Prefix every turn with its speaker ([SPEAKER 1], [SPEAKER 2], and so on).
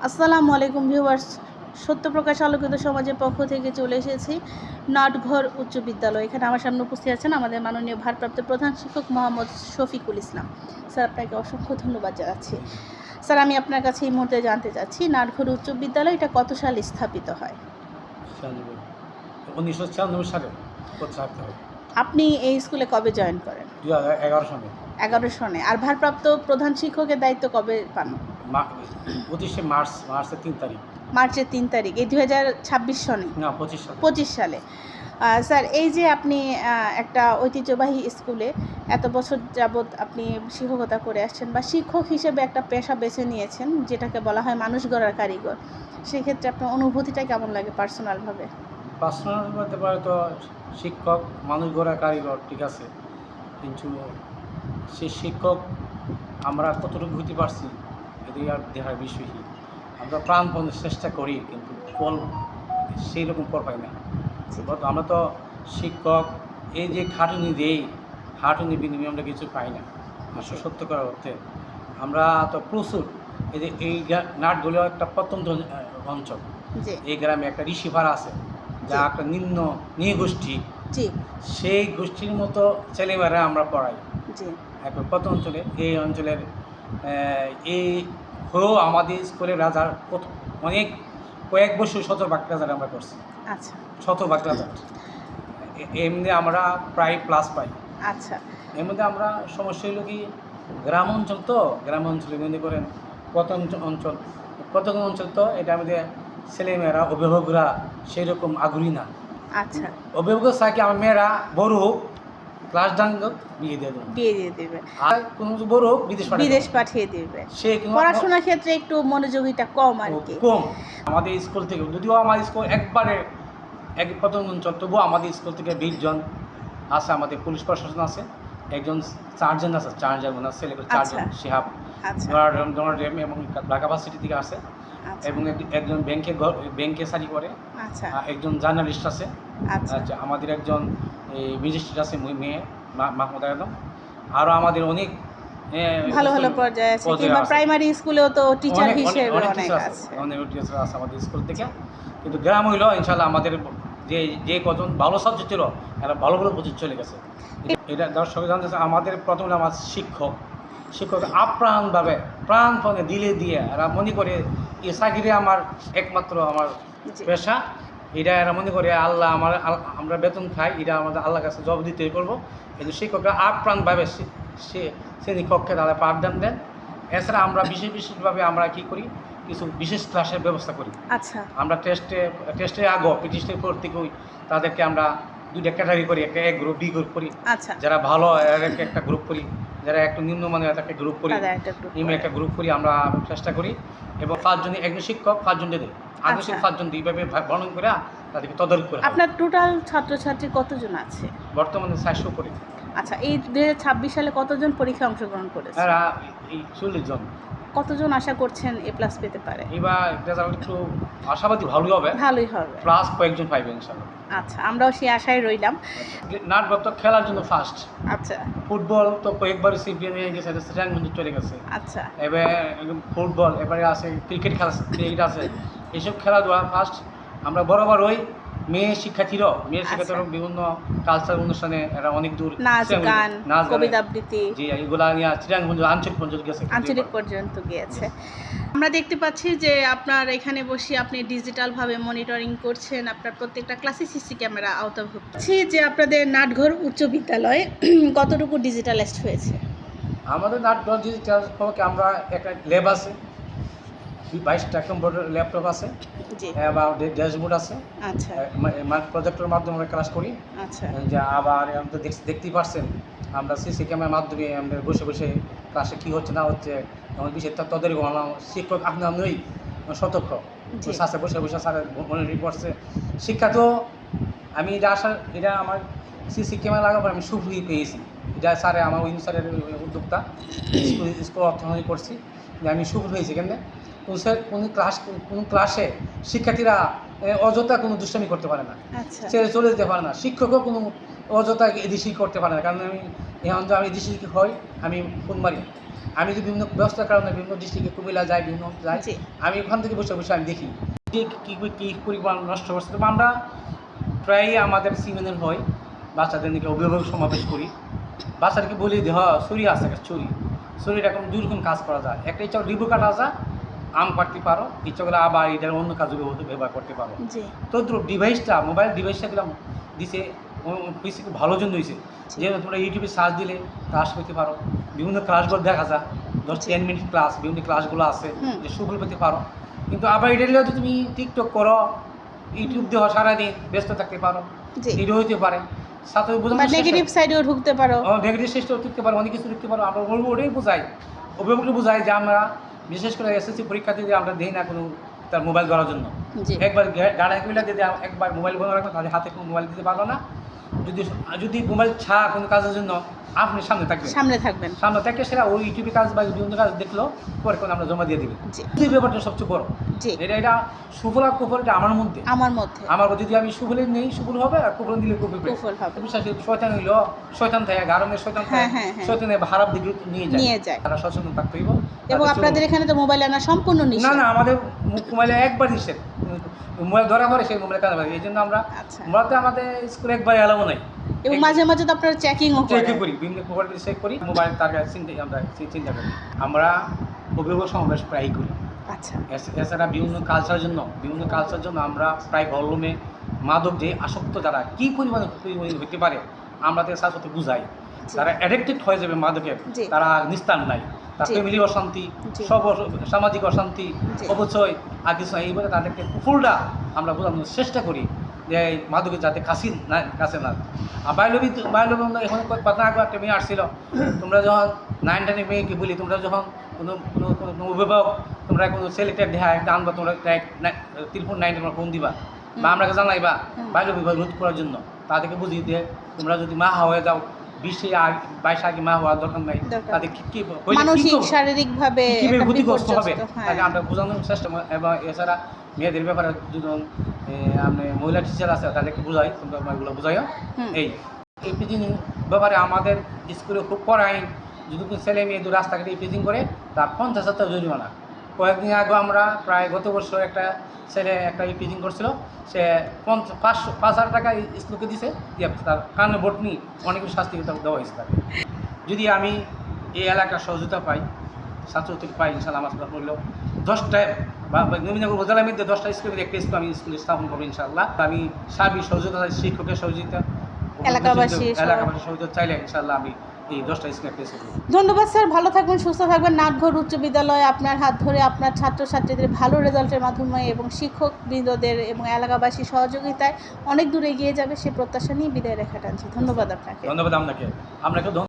[SPEAKER 1] আসসালামু আলাইকুম ভিউয়ার্স, সত্যপ্রকাশ আলোকিত সমাজের পক্ষ থেকে চলে এসেছি নাটঘর উচ্চ বিদ্যালয়। এখানে আমার সামনে উপস্থিত আছেন আমাদের মাননীয় ভারপ্রাপ্ত প্রধান শিক্ষক মোহাম্মদ শফিকুল ইসলাম। স্যার, আপনাকে অসংখ্য ধন্যবাদ জানাচ্ছি। স্যার, আমি আপনার কাছে এই মুহূর্তে জানতে চাচ্ছি নাটঘর উচ্চ বিদ্যালয় এটা কত সালে স্থাপিত হয়?
[SPEAKER 2] 1996 সালে প্রতিষ্ঠা হয়।
[SPEAKER 1] আপনি এই স্কুলে কবে জয়েন করেন?
[SPEAKER 2] 2011 সালে।
[SPEAKER 1] 11 সনে। আর ভারপ্রাপ্ত প্রধান শিক্ষকের দায়িত্ব কবে পান?
[SPEAKER 2] 25শে মার্চের 3 তারিখ।
[SPEAKER 1] মার্চের 3 তারিখ, এই 2026 সনে?
[SPEAKER 2] না, 25 সালে।
[SPEAKER 1] 25 সালে। স্যার, এই যে আপনি একটা ঐতিহ্যবাহী স্কুলে এত বছর যাবৎ আপনি শিক্ষকতা করে আসছেন বা শিক্ষক হিসেবে একটা পেশা বেছে নিয়েছেন যেটাকে বলা হয় মানুষ গড়ার কারিগর, সেক্ষেত্রে আপনার অনুভূতিটা কেমন লাগে পার্সোনালভাবে?
[SPEAKER 2] পার্সোনাল বলতে পারে তো শিক্ষক মানুষ গড়া কারিগর, ঠিক আছে, কিন্তু সেই শিক্ষক আমরা কতটুকু হতে পারছি এদিকে আর দেখার বিষয়ই। আমরা প্রাণপণে চেষ্টা করি কিন্তু ফল সেই রকম ফল পাই না। আমরা তো শিক্ষক এই যে খাটুনি দেই, খাটুনি বিনিময়ে আমরা কিছু পাই না। আসলে সত্য করার অর্থে আমরা তো প্রচুর এই নাটগুলো একটা প্রত্যন্ত অঞ্চল। এই গ্রামে একটা ঋষিপাড়া আছে, যা একটা নিম্ন নৃগোষ্ঠী, সেই গোষ্ঠীর মতো ছেলেমেয়েরা আমরা পড়াই এখন কত অঞ্চলে। এই অঞ্চলের এই হয়েও আমাদের স্কুলের রাজার অনেক কয়েক বছর শতভাগ রেজাল্ট আমরা করছি।
[SPEAKER 1] আচ্ছা,
[SPEAKER 2] শতভাগ রেজাল্ট এমনি আমরা প্রায় প্লাস পাই।
[SPEAKER 1] আচ্ছা,
[SPEAKER 2] এর মধ্যে আমরা সমস্যা হলো কি, গ্রাম অঞ্চল তো, গ্রাম অঞ্চলে মনে করেন কত অঞ্চল তো এটা আমাদের ছেলেমেয়েরা অভিভাবকরা সেই রকম আগ্রহী না।
[SPEAKER 1] আচ্ছা,
[SPEAKER 2] অভিভাবক চাই কি আমার মেয়েরা বড় হোক, ক্লাস ডান বিয়ে দিয়ে দেবে, আর কোনো বড় হোক বিদেশ পাঠিয়ে দেবে। সে
[SPEAKER 1] পড়াশোনার ক্ষেত্রে একটু মনোযোগিতা কম আর কি,
[SPEAKER 2] কম। আমাদের স্কুল থেকে, যদিও আমার স্কুল একবারে প্রথম অঞ্চল, তবুও আমাদের স্কুল থেকে 20 জন আছে, আমাদের পুলিশ প্রশাসন আছে, একজন চারজন আছে, ছেলে 4 জন, শিহাব ডোনার এবং ঢাকা ভার্সিটি থেকে আছে, এবং একজন ব্যাংকে চাকরি করে, একজন জার্নালিস্ট আছে, আচ্ছা, আমাদের একজন ম্যাজিস্ট্রেট আছে, মেয়ে মাহমুদ আলম, আরও আমাদের অনেক
[SPEAKER 1] ভালো ভালো পর্যায়ে আছে, কিংবা প্রাইমারি স্কুলেও তো টিচার হিসেবে অনেক
[SPEAKER 2] টিচার আছে আমাদের স্কুল থেকে। কিন্তু গ্রাম হইলো ইনশাল্লাহ আমাদের যে কজন ভালো সাবজেক্ট ছিল এরা ভালো ভালো পজিশন চলে গেছে। এটা দর্শক জানতে চাই, আমাদের প্রথমে আমার শিক্ষক আপ্রাণভাবে প্রাণপণে দিলে দিয়ে এরা মনে করে এই চাকরি আমার একমাত্র আমার পেশা। এটা এরা মনে করে আল্লাহ আমরা বেতন খাই, এটা আমাদের আল্লাহর কাছে জবাব দিতে করবো। কিন্তু শিক্ষকরা আপ্রাণভাবে শ্রেণীকক্ষে তারা পাঠদান দেন। এছাড়া আমরা বিশেষভাবে আমরা কী করি, কিছু বিশেষ ক্লাসের ব্যবস্থা করি।
[SPEAKER 1] আচ্ছা,
[SPEAKER 2] আমরা টেস্টে টেস্টের পর থেকেই তাদেরকে আমরা 2টা ক্যাটাগরি করি, একটা এ গ্রুপ, বি গ্রুপ করি।
[SPEAKER 1] আচ্ছা,
[SPEAKER 2] যারা ভালো একটা গ্রুপ করি, যারা একটু নিম্নমানের একটা গ্রুপ করি, একটা গ্রুপ করি, আমরা চেষ্টা করি। এবং 5 জন, একজন শিক্ষক 5 জন দেয়, আদর্শিক 5 জন এইভাবে বর্ণন করে তাদেরকে তদারক করে।
[SPEAKER 1] আপনার টোটাল ছাত্রছাত্রী কতজন আছে
[SPEAKER 2] বর্তমানে 400 করে।
[SPEAKER 1] আচ্ছা, এই 2026 সালে কতজন পরীক্ষায় অংশগ্রহণ করেছে?
[SPEAKER 2] এই 40 জন।
[SPEAKER 1] কতজন আশা করছেন এ প্লাস পেতে পারে?
[SPEAKER 2] এবার রেজাল্ট একটু আশাবাদী ভালোই হবে, প্লাস কয়েকজন পাইবে ইনশাআল্লাহ।
[SPEAKER 1] আচ্ছা, আমরাও সেই আশায় রইলাম।
[SPEAKER 2] নাটবল তো খেলার জন্য ফার্স্ট।
[SPEAKER 1] আচ্ছা,
[SPEAKER 2] ফুটবল তো কয়েকবার চ্যাম্পিয়ন হয়ে গেছে, সিরাজগঞ্জ চলে গেছে।
[SPEAKER 1] আচ্ছা,
[SPEAKER 2] এবার ফুটবল, এবারে আছে ক্রিকেট আছে, এইসব খেলাধুলা ফার্স্ট। আমরা বরাবর ওই মেয়ে শিক্ষার্থীরাও বিভিন্ন কালচারাল অনুষ্ঠানে এরা অনেক দূর
[SPEAKER 1] নাচ গান, কবিতা আবৃত্তি,
[SPEAKER 2] জি, এগুলা নিয়ে সিরাজগঞ্জ আঞ্চলিক পর্যন্ত
[SPEAKER 1] গিয়েছে। আমরা দেখতে পাচ্ছি যে আপনার এখানে বসে আপনি ডিজিটালভাবে মনিটরিং করছেন, আপনার প্রত্যেকটা ক্লাসে সিসি ক্যামেরা আওতাভুক্ত। যে আপনাদের নাটঘর উচ্চ বিদ্যালয়ে কতটুকু ডিজিটালাইজড হয়েছে?
[SPEAKER 2] আমাদের নাটঘর ডিজিটাল আমরা একটা ল্যাব আছে, 22টা কম্পিউটার ল্যাপটপ আছে, বা ড্যাশবোর্ড আছে।
[SPEAKER 1] আচ্ছা,
[SPEAKER 2] প্রজেক্টরের মাধ্যমে আমরা ক্লাস করি। আচ্ছা, যে আবার দেখতেই পারছেন আমরা সিসি ক্যামেরার মাধ্যমে আমরা বসে বসে ক্লাসে কী হচ্ছে না হচ্ছে এমন বিষয় তাদের শিক্ষক আপনি সতর্ক স্যার বসে বসে স্যারের মনিটরিং করছে। শিক্ষা তো আমি এটা আমার সিসি ক্যামেরা লাগাবার আমি সুফলই পেয়েছি। এটা স্যারে আমার ওই স্যারের উদ্যোক্তা স্কুল অর্থনীতি করছি, যে আমি সুফল হয়েছি। কেন কোনো ক্লাসে শিক্ষার্থীরা অযথা কোনো দুষ্টামি করতে পারে না, ছেড়ে চলে যেতে পারে না। শিক্ষকও কোনো অযথা এদিশি করতে পারে না, কারণ আমি এখন আমি এদিশি হই, আমি ফোন মারি। আমি যদি বিভিন্ন ব্যবস্থার কারণে বিভিন্ন ডিস্ট্রিক্টে কুমিল্লা যাই, বিভিন্ন যাই,
[SPEAKER 1] জি।
[SPEAKER 2] আমি ওখান থেকে বসে বসে আমি দেখি যে কী পরিমাণ নষ্ট করছে। তবে আমরা প্রায়ই আমাদের সিমেনের হয় বাচ্চাদের নিয়ে অভিভাবক সমাবেশ করি, বাচ্চাদেরকে বলি যে ছুরি আছে, ছুরিটা এখন দুই রকম কাজ করা যায়। একটা ইচ্ছা লেবু কাটা যায়, আম কাটতে পারো, ইচ্ছা করলে আবার এটার অন্য কাজে ব্যবহার করতে পারো।
[SPEAKER 1] জি।
[SPEAKER 2] তো ডিভাইসটা, মোবাইল ডিভাইসটা দিলাম দিছে বেশি খুব ভালো জন্য হয়েছে। যেহেতু তোমরা ইউটিউবে সার্চ দিলে ক্লাস করতে পারো, বিভিন্ন ক্লাসগুলো দেখা যায়, 10-10 মিনিট ক্লাস, বিভিন্ন ক্লাসগুলো আছে যে সুফল পেতে পারো। কিন্তু আবার এটা নিলেও তুমি টিকটক করো, ইউটিউব দেওয়া সারাদিন ব্যস্ত থাকতে পারো,
[SPEAKER 1] জি।
[SPEAKER 2] এটা হইতে পারে। সাথে
[SPEAKER 1] বা নেগেটিভ সাইডেও ঢুকতে পারো।
[SPEAKER 2] নেগেটিভ সিস্টেম লিখতে পারো, অনেক কিছু লিখতে পারো। আমরা বলবো ওটাই বোঝাই, অভিভাবককে বোঝাই যে আমরা বিশেষ করে এসএসসি পরীক্ষার্থীদের আমরা দিই না কোনো তার মোবাইল ধরার জন্য।
[SPEAKER 1] জি।
[SPEAKER 2] একবার গাড়ি কইলা যদি একবার মোবাইল বন্ধ রাখবেন তাহলে হাতে কোনো মোবাইল দিতে পারলো না। যদি মোবাইল ছাড়া কোনো কাজের জন্য আপনি সামনে থাকবেন, সামনে থেকে সেটা ওই ইউটিউবে কাজ বা বিভিন্ন কাজ দেখলো, পরে কোনো আমরা জমা দিয়ে দেবেন।
[SPEAKER 1] জি।
[SPEAKER 2] এই ব্যাপারটা সবচেয়ে বড়।
[SPEAKER 1] জি।
[SPEAKER 2] এটা সুফল আর কুফল, এটা আমার মধ্যে। আমার যদি আমি সুফলে নেই সুফল হবে, আর কুফল দিলে কুফল হবে। বিশ্বাস শয়তান হইল, শয়তান থাকে গারমের, শয়তান থাকে, শয়তানের খারাপ দিকে নিয়ে যায়। তারা সচেতন থাকতে হইব।
[SPEAKER 1] এবং আপনাদের এখানে তো মোবাইল আনা সম্পূর্ণ নিষেধ।
[SPEAKER 2] না, আমাদের মোবাইলে একবার নিষেধ। মোবাইল ধরা পড়ে সেই মোবাইল কাজ করে। এই জন্য আমরা মোবাইলতে আমাদের স্কুলে একবার এলাও নাই।
[SPEAKER 1] এবং মাঝে মাঝে তো আপনারা চেকিংও
[SPEAKER 2] করি, বিভিন্ন মোবাইল চেক করি, মোবাইল তার কাছে আমরা চিন্তা করি। আমরা অভিভাবক সমাবেশ প্রায়ই করি।
[SPEAKER 1] আচ্ছা।
[SPEAKER 2] এছাড়া বিভিন্ন কালচারের জন্য আমরা প্রায় গরমে মাদক যে আসক্ত যারা কী পরিমাণে হতে পারে আমরা তাদের সাথে সাথে বুঝাই। তারা অ্যাডিক্টেড হয়ে যাবে মাদকে, তারা নিস্তার নাই, তার ফ্যামিলি অশান্তি, সব সামাজিক অশান্তি, অবচয় আর কিছু এইভাবে তাদেরকে ফুলটা আমরা বোঝানোর চেষ্টা করি যে মাদকের যাতে কাছে না। আর বাইলবি এখন কথা আগে একটা মেয়ে আসছিল, তোমরা যখন 9-10 মেয়েকে বলি, তোমরা যখন কোনো অভিভাবক তোমরা কোনো ছেলেটার দেহা একটা আনবা, তোমরা 9 তোমরা ফোন দিবা বা আমরাকে জানাইবা বাইলবি রোধ করার জন্য। তাদেরকে বুঝিয়ে দিয়ে তোমরা যদি মা হয়ে যাও 20-22 আগে মা হওয়ার দরকার নাই, তাদের কি
[SPEAKER 1] মানসিক শারীরিকভাবে
[SPEAKER 2] ক্ষতিগ্রস্ত হবে, তাকে আমরা বোঝানোর চেষ্টা। এবং এছাড়া মেয়েদের ব্যাপারে দুজন আপনি মহিলা টিচার আছে, তাদেরকে বোঝাই, তোমরা এগুলো বোঝাইও। এই ইপিজিং ব্যাপারে আমাদের স্কুলে খুব কড়া আইন। যদি কোনো ছেলে মেয়ে রাস্তাঘাটে ইপিজিং করে তার 50,000 টাকা জরিমানা। কয়েকদিন আগে আমরা প্রায় গত বছর একটা ছেলে একটা ইপিজিং করছিল, সে 5,000 টাকা স্কুলকে দিছে, তার কারণে ভোট নিয়ে অনেক শাস্তি দেওয়া হয়েছে তাকে। যদি আমি এই এলাকার সহযোগিতা পাই, ছাত্রছাত্রী পাই, ইনশাল্লাহ আমার সাথে করলেও 10টায় বা নবীনগর উপজেলার মধ্যে 10টা স্কুলের একটা স্কুল আমি স্কুলে স্থাপন করবো ইনশাল্লাহ। আমি সার্বিক সহযোগিতা, শিক্ষকের সহযোগিতা, এলাকাবাসী সহযোগিতা চাইলে ইনশাল্লাহ আমি এই 10টা স্কুলে একটা স্কুল।
[SPEAKER 1] ধন্যবাদ স্যার, ভালো থাকবেন, সুস্থ থাকবেন। নাটঘর উচ্চ বিদ্যালয়ে আপনার হাত ধরে আপনার ছাত্রছাত্রীদের ভালো রেজাল্টের মাধ্যমে এবং শিক্ষকবৃন্দদের এবং এলাকাবাসী সহযোগিতায় অনেক দূর এগিয়ে যাবে সে প্রত্যাশা নিয়ে বিদায় রেখা টানছি। ধন্যবাদ আপনাকে।
[SPEAKER 2] ধন্যবাদ আপনাকে।